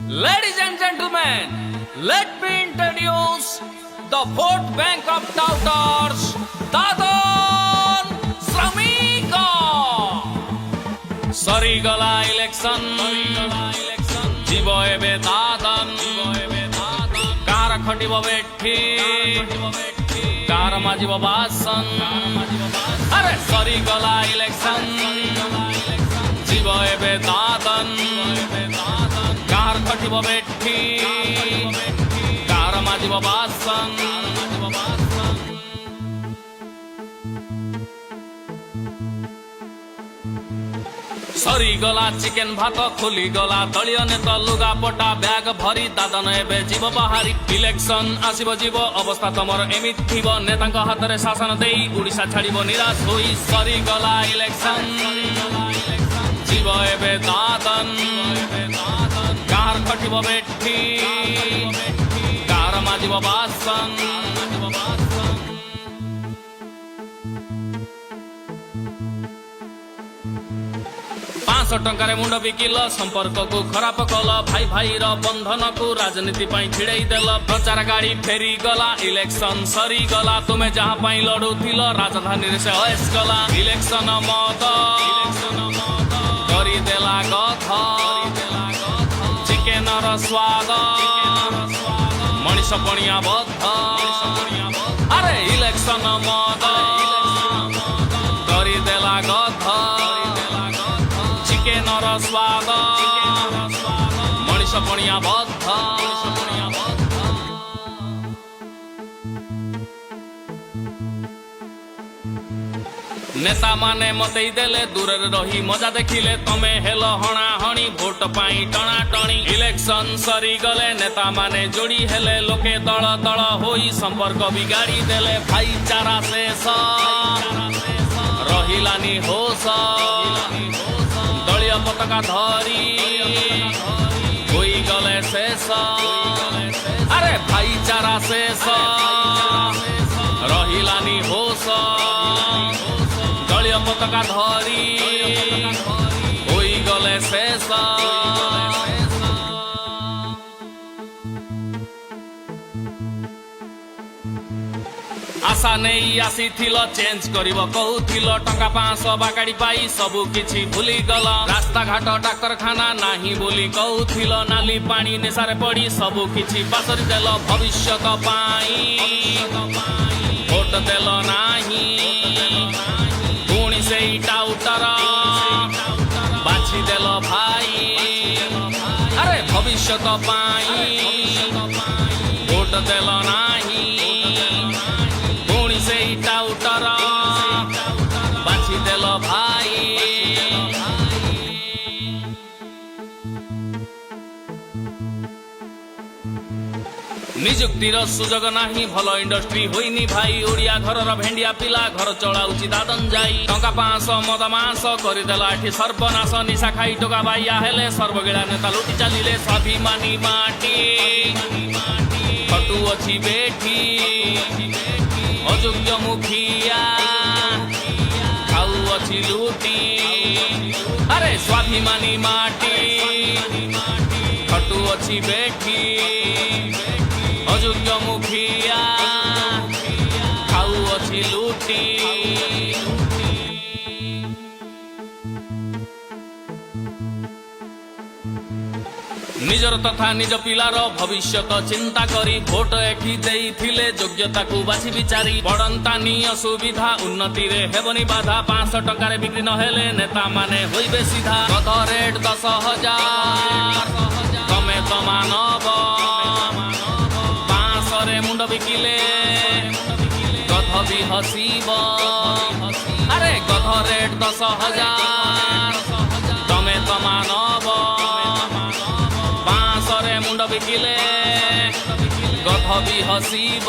Ladies and gentlemen, let me introduce the vote bank of doubters, Dadan Shramika. Sarigala election, jibo ebe Dadan, kar khatibo bethi, kar majibo basan. Are sarigala election, jibo ebe Dadan. कार खटिब बेठी कार माजिब बासन सरी गला chicken भात खोली गला दलीय नेता लुगा पटा बैग भरी दादन एबे जीव बाहारी इलेक्शन आसिब जीव अवस्था तमर एमित थिब नेतांक हातरे शासन देई ओडिशा छाड़िब निराश होई सरी गला इलेक्शन जीव एबे दादन कार खटिब बेठी कार माजिब बासन 500 टंकार मुंड बिकिल संपर्क को खराब कल भाई भाई बंधन को राजनीति छिड़ई देल प्रचार गाड़ी फेरी गला इलेक्शन सरी गला तुम्हें जहाँ पाई लड़ुथिल राजधानी से ऐस गला इलेक्शन मत करी देला गथ चिकेनर स्वाद मनीष पणिया बद्ध अरे इलेक्शन मत करी देला गथ चिकेनर स्वाद मनीष पणिया बद्ध नेता माने मतई देले दूर रही मजा देखिले तमे हेल हणा हणी भोट पाई टणा टणी इलेक्शन सरी गले नेता माने जोड़ी हेले लोके दल दल होई संपर्क बिगाड़ी देले भाईचारा शेष रहिलानी होश दलीय पताका धरी होई गले शेष अरे भाईचारा शेष रहिलानी होश दलीय पताका धरी होई गले शेष आशा नहीं आसी चेंज करिब कहूथिल टंका 500 बाकाड़ी पाई सबु किछि भूली गल रास्ता घाट डाक्तरखाना नाही बोली कहूथिल नाली पानी नेसारे पड़ी सबु किछि पासरी देल भविष्यत पाई भोट देल नाही पुणी से टाउटर बाछि देल भाई अरे भविष्यत पाई भोट देल नाही पुणी से टाउटर बाछि देल भाई निजुक्तिर सुजोग नाही भल इंडस्ट्री होइनी भाई ओडिया घरर भेंडिया पिला घर चलाउची दादन जाई टंका 500 मद मास करिदेला एठी सर्वनाश निशा खाई टोका बाइया हेले सर्वगिला नेता लुटी चालिले स्वाभिमानी माटी खटु अछि बेठी अयोग्य मुखिया खाऊ अछि लुटी अरे स्वाभिमानी माटी खटु अछि बेठी अयोग्य मुखिया खाऊ अछि लुटी निजर तथा निज पिलार भविष्यत चिंता करी भोट एठी देइथिले योग्यता को बाछि विचारी बड़ंतानी असुविधा उन्नति रे हेबनी बाधा 500 टंकारे बिक्री न हेले नेता माने होइबे सीधा गध रेट 10,000 तमे तो मानब 500 रे मुंड बिकिले गध भी हसीब अरे गध रेट 10,000 तमे तो मानब 500 रे मुंड बिकिले गध भी हसीब